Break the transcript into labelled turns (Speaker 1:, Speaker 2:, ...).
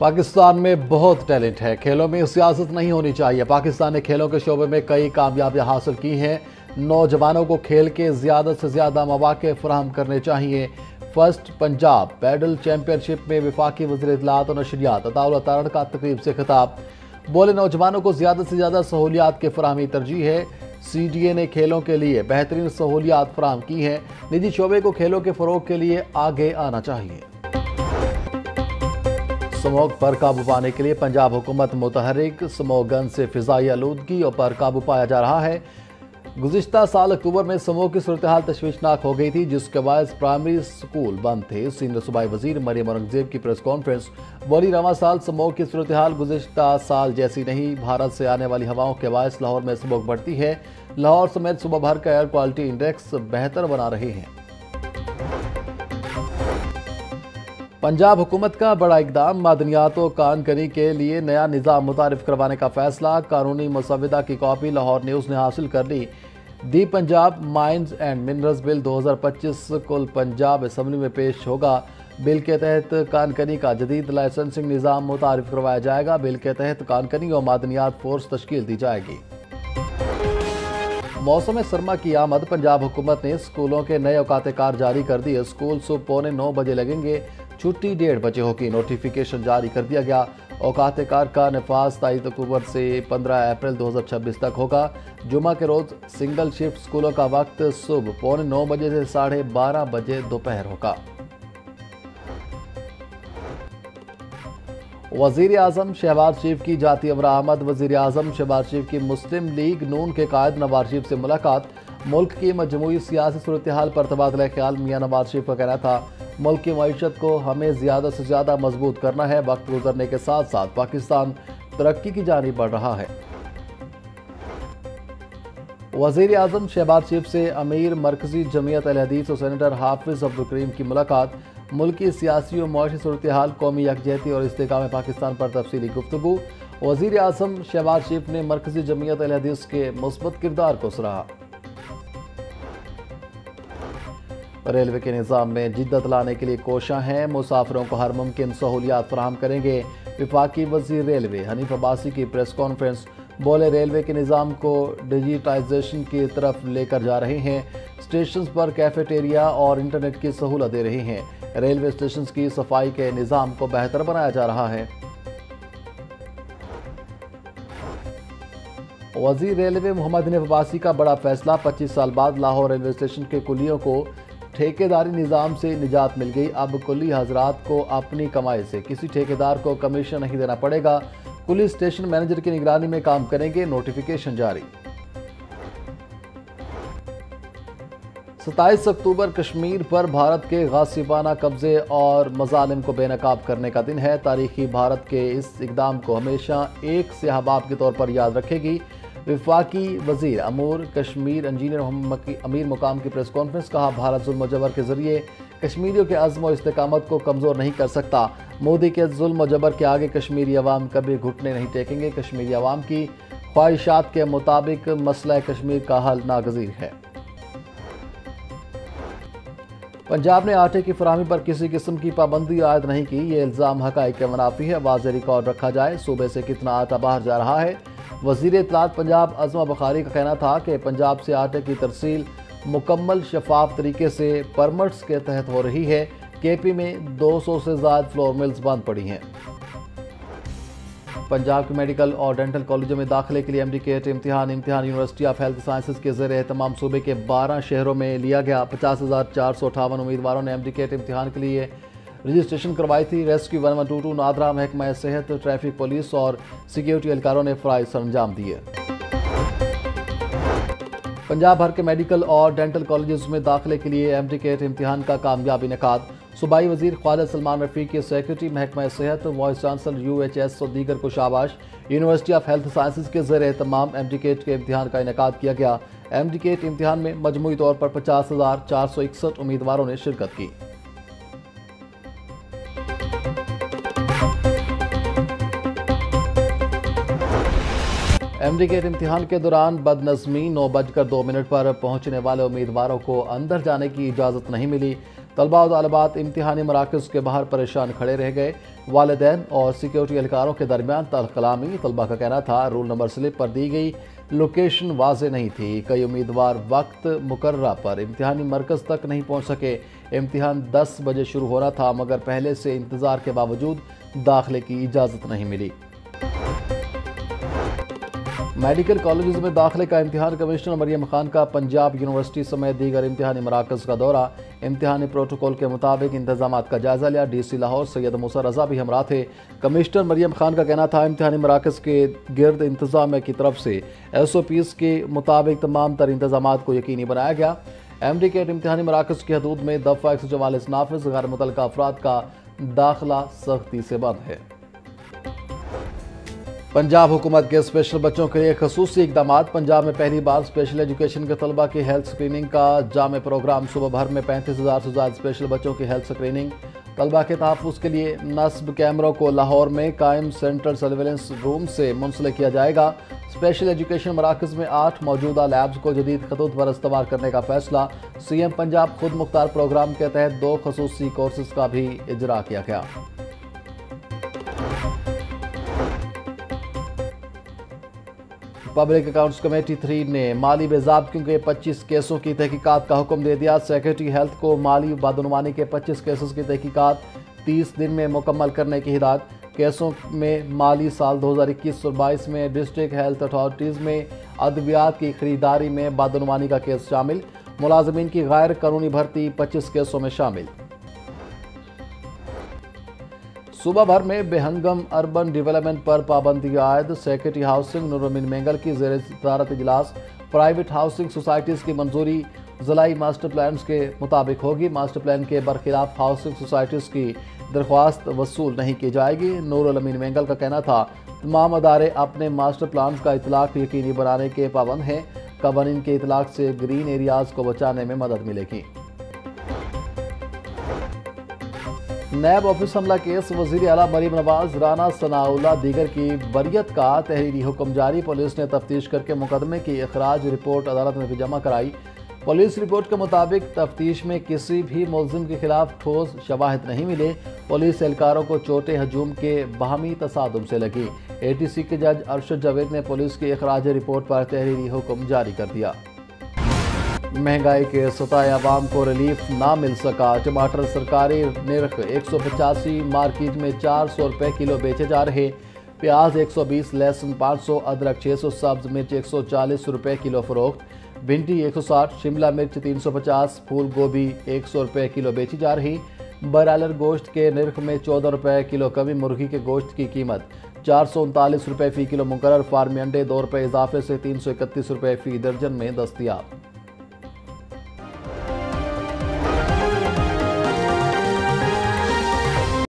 Speaker 1: پاکستان میں بہت ٹیلنٹ ہے، کھیلوں میں سیاست نہیں ہونی چاہیے۔ پاکستان نے کھیلوں کے شعبے میں کئی کامیابیاں حاصل کی ہیں۔ نوجوانوں کو کھیل کے زیادہ سے زیادہ مواقع فراہم کرنے چاہیے۔ فرسٹ پنجاب پیڈل چیمپئن شپ میں وفاقی وزیر اطلاعات و نشریات عطاء اللہ تارڑ کا تقریب سے خطاب۔ بولے نوجوانوں کو زیادہ سے زیادہ سہولیات کی فراہمی ترجیح ہے۔ سی ڈی اے نے کھیلوں کے لیے بہترین سہولیات فراہم کی ہیں۔ نجی شعبے کو کھیلوں کے فروغ کے لیے آگے آنا چاہیے۔ سموگ پر قابو پانے کے لیے پنجاب حکومت متحرک۔ سموگ گن سے فضائی آلودگی پر قابو پایا جا رہا ہے۔ گزشتہ سال اکتوبر میں سموگ کی صورتحال تشویشناک ہو گئی تھی، جس کے باعث پرائمری سکول بند تھے۔ سینئر صوبائی وزیر مریم اورنگزیب کی پریس کانفرنس۔ بولی رواں سال سموگ کی صورتحال گزشتہ سال جیسی نہیں۔ بھارت سے آنے والی ہواؤں کے باعث لاہور میں سموگ بڑھتی ہے۔ لاہور سمیت صوبہ بھر کا ایئر کوالٹی انڈیکس بہتر بنا رہے ہیں۔ پنجاب حکومت کا بڑا اقدام، معدنیات و کان کنی کے لیے نیا نظام متعارف کروانے کا فیصلہ۔ قانونی مسودہ کی کاپی لاہور نیوز نے حاصل کر لی۔ The Punjab mines and minerals bill 2025 کل پنجاب اسمبلی میں پیش ہوگا۔ بل کے تحت کان کنی کا جدید لائسنسنگ نظام متعارف کروایا جائے گا۔ بل کے تحت کان کنی اور معدنیات فورس تشکیل دی جائے گی۔ موسم سرما کی آمد، پنجاب حکومت نے اسکولوں کے نئے اوقات کار جاری کر دیے۔ اسکول صبح 8:45 بجے لگیں گے، چھٹی 1:30 بجے ہوگی۔ نوٹیفیکیشن جاری کر دیا گیا۔ اوقات کار کا نفاذ 23 اکتوبر سے 15 اپریل 2026 تک ہوگا۔ جمعہ کے روز سنگل شفٹ اسکولوں کا وقت صبح 9:15 بجے سے 12:30 بجے دوپہر ہوگا۔ وزیر اعظم شہباز شریف کی جاتی امر آمد، وزیر اعظم شہباز شریف کی مسلم لیگ نون کے قائد نواز شریف سے ملاقات۔ ملک کی مجموعی سیاسی صورتحال پر تبادلہ خیال۔ میاں نواز شریف کا کہنا تھا، ملک کی معیشت کو ہمیں زیادہ سے زیادہ مضبوط کرنا ہے۔ وقت گزرنے کے ساتھ ساتھ پاکستان ترقی کی جانب بڑھ رہا ہے۔ وزیر اعظم شہباز شریف سے امیر مرکزی جمعیت اہل حدیث اور سینیٹر حافظ عبدالکریم کی ملاقات۔ ملکی سیاسی و معاشی صورتحال، قومی یکجہتی اور استحکام پاکستان پر تفصیلی گفتگو۔ وزیر اعظم شہباز شریف نے مرکزی جمعیت اہل حدیث کے مثبت کردار کو سراہا۔ ریلوے کے نظام میں جدت لانے کے لیے کوشاں ہیں، مسافروں کو ہر ممکن سہولیات فراہم کریں گے۔ وفاقی وزیر ریلوے حنیف عباسی کی پریس کانفرنس۔ بولے ریلوے کے نظام کو ڈیجیٹائزیشن کی طرف لے کر جا رہے ہیں۔ اسٹیشنز پر کیفیٹیریا اور انٹرنیٹ کی سہولت دے رہے ہیں۔ ریلوے اسٹیشنز کی صفائی کے نظام کو بہتر بنایا جا رہا ہے۔ وزیر ریلوے محمد حنیف عباسی کا بڑا فیصلہ، 25 سال بعد لاہور ریلوے اسٹیشن کے کلیوں کو ٹھیکیداری نظام سے نجات مل گئی۔ اب کلی حضرات کو اپنی کمائی سے کسی ٹھیکیدار کو کمیشن نہیں دینا پڑے گا۔ کلی اسٹیشن مینیجر کی نگرانی میں کام کریں گے۔ نوٹیفیکیشن جاری۔ 27 اکتوبر کشمیر پر بھارت کے غاصبانہ قبضے اور مظالم کو بے نقاب کرنے کا دن ہے۔ تاریخی بھارت کے اس اقدام کو ہمیشہ ایک سیاہ باب کے طور پر یاد رکھے گی۔ وفاقی وزیر امور کشمیر انجینئر امیر مقام کی پریس کانفرنس۔ کہا، بھارت ظلم و جبر کے ذریعے کشمیریوں کے عزم و استقامت کو کمزور نہیں کر سکتا۔ مودی کے ظلم و جبر کے آگے کشمیری عوام کبھی گھٹنے نہیں ٹیکیں گے۔ کشمیری عوام کی خواہشات کے مطابق مسئلہ کشمیر کا حل ناگزیر ہے۔ پنجاب نے آٹے کی فراہمی پر کسی قسم کی پابندی عائد نہیں کی۔ یہ الزام حقائق کے منافی ہے۔ واضح ریکارڈ رکھا جائے صوبے سے کتنا آٹا باہر جا رہا ہے۔ وزیر اطلاعات پنجاب عظمہ بخاری کا کہنا تھا کہ پنجاب سے آٹے کی ترسیل مکمل شفاف طریقے سے پرمٹس کے تحت ہو رہی ہے۔ کے پی میں 200 سے زائد فلور ملز بند پڑی ہیں۔ پنجاب کے میڈیکل اور ڈینٹل کالجوں میں داخلے کے لیے MD-CAT امتحان یونیورسٹی آف ہیلتھ سائنسز کے زیر اہتمام صوبے کے 12 شہروں میں لیا گیا۔ 50,458 امیدواروں نے MD-CAT امتحان کے لیے رجسٹریشن کروائی تھی۔ ریسکیو 1122، نادرا، محکمہ صحت، ٹریفک پولیس اور سیکیورٹی اہلکاروں نے فرائض سر انجام دیے۔ پنجاب بھر کے میڈیکل اور ڈینٹل کالجز میں داخلے کے لیے MD-CAT امتحان کا کامیاب انعقاد۔ صوبائی وزیر خالد سلمان رفیق کے سیکریٹری محکمہ صحت، وائس چانسلر UHS اور دیگر کو شاباش۔ یونیورسٹی آف ہیلتھ سائنسز کے زیر اہتمام MD-CAT کے امتحان کا انعقاد کیا گیا۔ MD-CAT امتحان میں مجموعی طور پر 50,461 امیدواروں نے شرکت کی۔ MD-CAT امتحان کے دوران بد نظمی، 9:02 پر پہنچنے والے امیدواروں کو اندر جانے کی اجازت نہیں ملی۔ طلباء و طالبات امتحانی مراکز کے باہر پریشان کھڑے رہ گئے۔ والدین اور سیکیورٹی اہلکاروں کے درمیان تلخ کلامی۔ طلباء کا کہنا تھا رول نمبر سلپ پر دی گئی لوکیشن واضح نہیں تھی۔ کئی امیدوار وقت مقررہ پر امتحانی مرکز تک نہیں پہنچ سکے۔ امتحان 10 بجے شروع ہو رہا تھا مگر پہلے سے انتظار کے باوجود داخلے کی اجازت نہیں ملی۔ میڈیکل کالجز میں داخلے کا امتحان۔ کمشنر مریم خان کا پنجاب یونیورسٹی سمیت دیگر امتحانی مراکز کا دورہ۔ امتحانی پروٹوکول کے مطابق انتظامات کا جائزہ لیا۔ ڈی سی لاہور سید موسیٰ رضا بھی ہمراہ تھے۔ کمشنر مریم خان کا کہنا تھا امتحانی مراکز کے گرد انتظامیہ کی طرف سے SOPs کے مطابق تمام تر انتظامات کو یقینی بنایا گیا۔ MD-CAT امتحانی مراکز کی حدود میں دفعہ 144 نافذ۔ غیر متعلقہ افراد کا داخلہ سختی سے بند ہے۔ پنجاب حکومت کے اسپیشل بچوں کے لیے خصوصی اقدامات۔ پنجاب میں پہلی بار اسپیشل ایجوکیشن کے طلبہ کی ہیلتھ سکریننگ کا جامع پروگرام۔ صوبہ بھر میں 35,000 سے زائد اسپیشل بچوں کی ہیلتھ سکریننگ۔ طلبہ کے تحفظ کے لیے نصب کیمروں کو لاہور میں قائم سینٹرل سرویلنس روم سے منسلک کیا جائے گا۔ اسپیشل ایجوکیشن مراکز میں 8 موجودہ لیبز کو جدید خطوط پر استوار کرنے کا فیصلہ۔ CM پنجاب خود مختار پروگرام کے تحت 2 خصوصی کورسز کا بھی اجرا کیا گیا۔ پبلک اکاؤنٹس کمیٹی 3 نے مالی بے ضابطگیوں کے 25 کیسوں کی تحقیقات کا حکم دے دیا۔ سیکریٹری ہیلتھ کو مالی بدعنوانی کے 25 کیسز کی تحقیقات 30 دن میں مکمل کرنے کی ہدایت۔ کیسوں میں مالی سال 2021 اور 22 میں ڈسٹرکٹ ہیلتھ اتھارٹیز میں ادویات کی خریداری میں بدعنوانی کا کیس شامل۔ ملازمین کی غیر قانونی بھرتی 25 کیسوں میں شامل۔ صوبہ بھر میں بے ہنگم اربن ڈیولپمنٹ پر پابندی عائد۔ سیکریٹری ہاؤسنگ نور الامین مینگل کی زیر صدارت اجلاس۔ پرائیویٹ ہاؤسنگ سوسائٹیز کی منظوری ضلعی ماسٹر پلانز کے مطابق ہوگی۔ ماسٹر پلان کے برخلاف ہاؤسنگ سوسائٹیز کی درخواست وصول نہیں کی جائے گی۔ نور الامین مینگل کا کہنا تھا تمام ادارے اپنے ماسٹر پلانز کا اطلاق یقینی بنانے کے پابند ہیں۔ قوانین کے اطلاق سے گرین ایریاز کو بچانے میں مدد ملے گی۔ نیب آفس حملہ کیس وزیر اعلیٰ مریم نواز رانا ثناء اللہ دیگر کی بریت کا تحریری حکم جاری۔ پولیس نے تفتیش کر کے مقدمے کی اخراج رپورٹ عدالت میں بھی جمع کرائی۔ پولیس رپورٹ کے مطابق تفتیش میں کسی بھی ملزم کے خلاف ٹھوس شواہد نہیں ملے۔ پولیس اہلکاروں کو چوٹیں ہجوم کے باہمی تصادم سے لگی۔ ATC کے جج ارشد جاوید نے پولیس کی اخراج رپورٹ پر تحریری حکم جاری کر دیا۔ مہنگائی کے ستائے عوام کو ریلیف نہ مل سکا۔ ٹماٹر سرکاری نرخ 185، مارکیٹ میں 400 روپے کلو بیچے جا رہے۔ پیاز 120، لہسن 500، ادرک 600، سبز مرچ 140 روپے کلو فروخت۔ بھنڈی 160، شملہ مرچ 350، پھول گوبھی 100 روپے کلو بیچی جا رہی۔ برائلر گوشت کے نرخ میں 14 روپے کلو کمی۔ مرغی کے گوشت کی قیمت 439 روپے فی کلو مقرر۔ فارمی انڈے 2 روپے اضافے سے 331 روپے فی درجن میں دستیاب۔